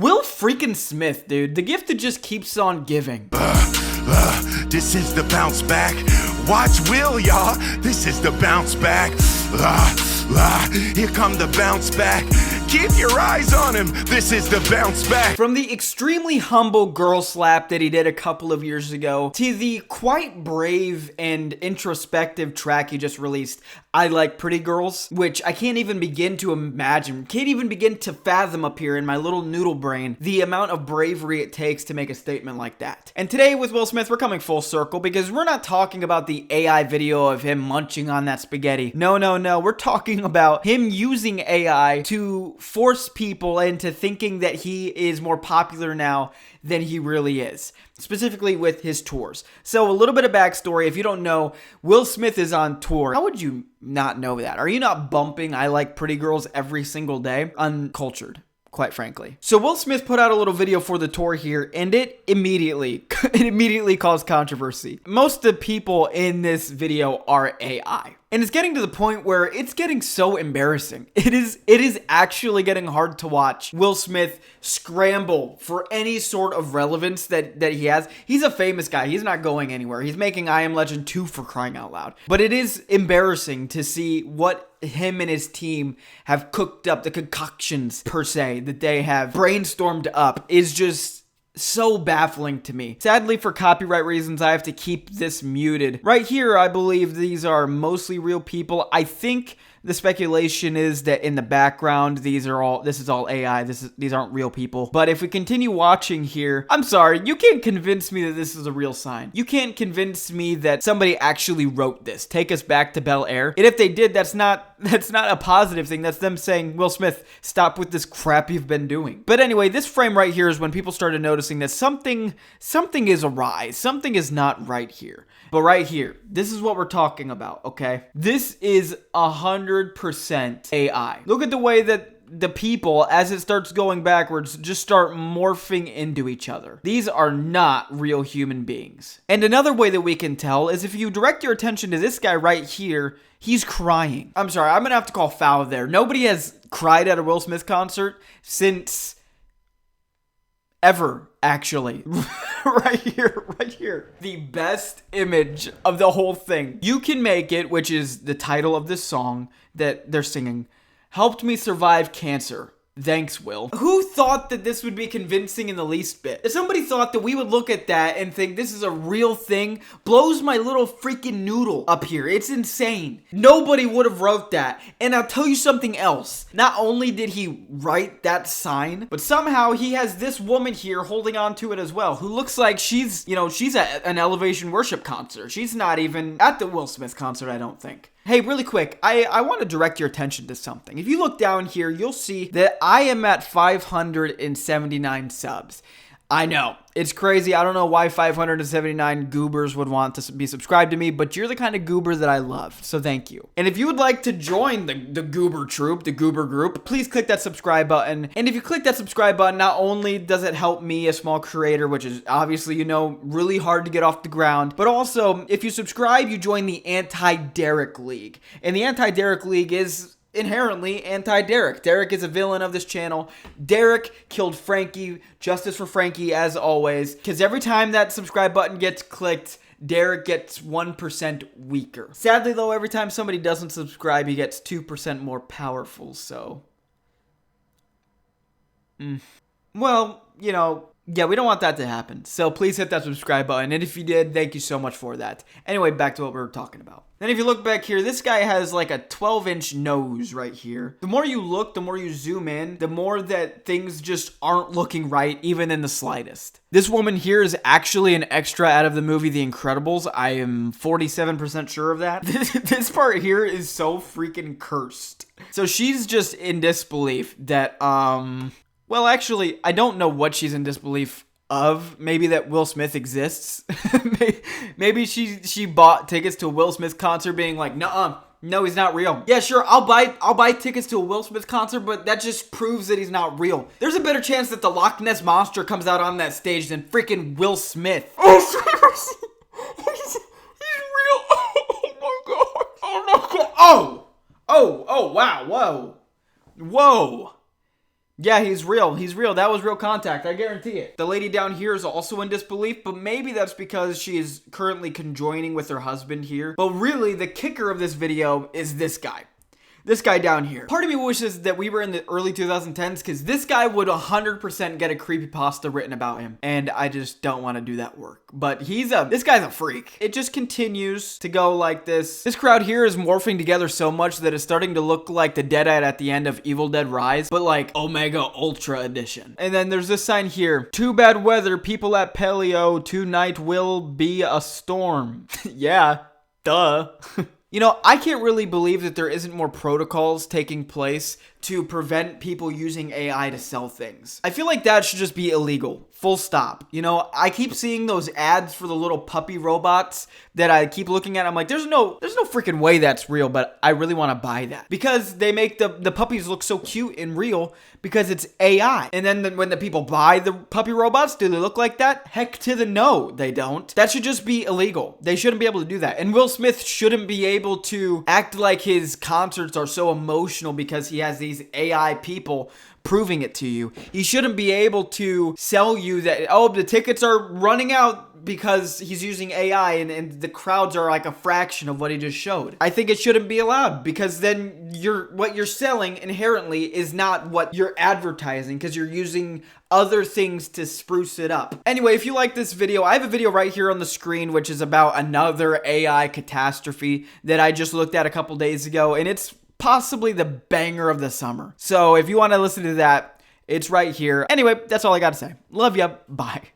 Will freaking Smith, dude. The gift that just keeps on giving. This is the bounce back. Watch Will, y'all. This is the bounce back. Here come the bounce back. Keep your eyes on him. This is the bounce back. From the extremely humble girl slap that he did a couple of years ago to the quite brave and introspective track he just released, I Like Pretty Girls, which I can't even begin to imagine, can't even begin to fathom up here in my little noodle brain the amount of bravery it takes to make a statement like that. And today with Will Smith, we're coming full circle because we're not talking about the AI video of him munching on that spaghetti. No. We're talking about him using AI to force people into thinking that he is more popular now than he really is, specifically with his tours. So a little bit of backstory. If you don't know, Will Smith is on tour. How would you not know that? Are you not bumping I Like Pretty Girls every single day? Uncultured, quite frankly. So Will Smith put out a little video for the tour here, and it immediately caused controversy. Most of the people in this video are AI. And it's getting to the point where it's getting so embarrassing. It is actually getting hard to watch Will Smith scramble for any sort of relevance that he has. He's a famous guy. He's not going anywhere. He's making I Am Legend 2 for crying out loud. But it is embarrassing to see what him and his team have cooked up, the concoctions per se that they have brainstormed up is just so baffling to me. Sadly, for copyright reasons, I have to keep this muted. Right here, I believe these are mostly real people. I think the speculation is that in the background, this is all AI. These aren't real people. But if we continue watching here, I'm sorry, you can't convince me that this is a real sign. You can't convince me that somebody actually wrote this. Take us back to Bel Air. And if they did, that's not a positive thing. That's them saying, Will Smith, stop with this crap you've been doing. But anyway, this frame right here is when people started noticing that something is awry. Something is not right here. But right here, this is what we're talking about, okay? This is 100% AI. Look at the way that the people, as it starts going backwards, just start morphing into each other. These are not real human beings. And another way that we can tell is if you direct your attention to this guy right here, he's crying. I'm sorry, I'm gonna have to call foul there. Nobody has cried at a Will Smith concert since ever, actually. right here. The best image of the whole thing. You Can Make It, which is the title of this song that they're singing, helped me survive cancer. Thanks, Will. Who thought that this would be convincing in the least bit? If somebody thought that we would look at that and think this is a real thing, blows my little freaking noodle up here. It's insane. Nobody would have wrote that. And I'll tell you something else. Not only did he write that sign, but somehow he has this woman here holding on to it as well, who looks like she's at an Elevation Worship concert. She's not even at the Will Smith concert, I don't think. Hey, really quick, I want to direct your attention to something. If you look down here, you'll see that I am at 579 subs. I know, it's crazy. I don't know why 579 goobers would want to be subscribed to me, but you're the kind of goober that I love, so thank you. And if you would like to join the goober troop, the goober group, please click that subscribe button. And if you click that subscribe button, not only does it help me, a small creator, which is obviously, really hard to get off the ground, but also, if you subscribe, you join the Anti-Derek League. And the Anti-Derek League is inherently anti-Derek. Derek is a villain of this channel. Derek killed Frankie. Justice for Frankie, as always. Because every time that subscribe button gets clicked, Derek gets 1% weaker. Sadly, though, every time somebody doesn't subscribe, he gets 2% more powerful, so... Well, yeah, we don't want that to happen. So please hit that subscribe button. And if you did, thank you so much for that. Anyway, back to what we were talking about. Then if you look back here, this guy has like a 12-inch nose right here. The more you look, the more you zoom in, the more that things just aren't looking right, even in the slightest. This woman here is actually an extra out of the movie The Incredibles. I am 47% sure of that. This part here is so freaking cursed. So she's just in disbelief that, well, actually, I don't know what she's in disbelief of. Maybe that Will Smith exists. Maybe she bought tickets to a Will Smith concert being like, nuh-uh, no, he's not real. Yeah, sure, I'll buy tickets to a Will Smith concert, but that just proves that he's not real. There's a better chance that the Loch Ness Monster comes out on that stage than freaking Will Smith. Oh, seriously? He's real. Oh my god. Oh no. Oh, wow, whoa. Yeah, he's real. He's real. That was real contact. I guarantee it. The lady down here is also in disbelief, but maybe that's because she is currently conjoining with her husband here. But really, the kicker of this video is this guy. This guy down here. Part of me wishes that we were in the early 2010s because this guy would 100% get a creepypasta written about him. And I just don't want to do that work. But this guy's a freak. It just continues to go like this. This crowd here is morphing together so much that it's starting to look like the Deadite at the end of Evil Dead Rise, but like Omega Ultra Edition. And then there's this sign here. Too bad weather, people at Paleo, tonight will be a storm. Yeah, duh. You know, I can't really believe that there isn't more protocols taking place to prevent people using AI to sell things. I feel like that should just be illegal. Full stop. You know, I keep seeing those ads for the little puppy robots that I keep looking at. I'm like, there's no freaking way that's real, but I really want to buy that. Because they make the puppies look so cute and real because it's AI. And then when the people buy the puppy robots, do they look like that? Heck to the no, they don't. That should just be illegal. They shouldn't be able to do that. And Will Smith shouldn't be able to act like his concerts are so emotional because he has these AI people proving it to you. He shouldn't be able to sell you that, oh, the tickets are running out because he's using AI and the crowds are like a fraction of what he just showed. I think it shouldn't be allowed because then what you're selling inherently is not what you're advertising because you're using other things to spruce it up. Anyway, if you like this video, I have a video right here on the screen which is about another AI catastrophe that I just looked at a couple days ago, and it's possibly the banger of the summer. So if you want to listen to that, it's right here. Anyway, that's all I got to say. Love ya. Bye.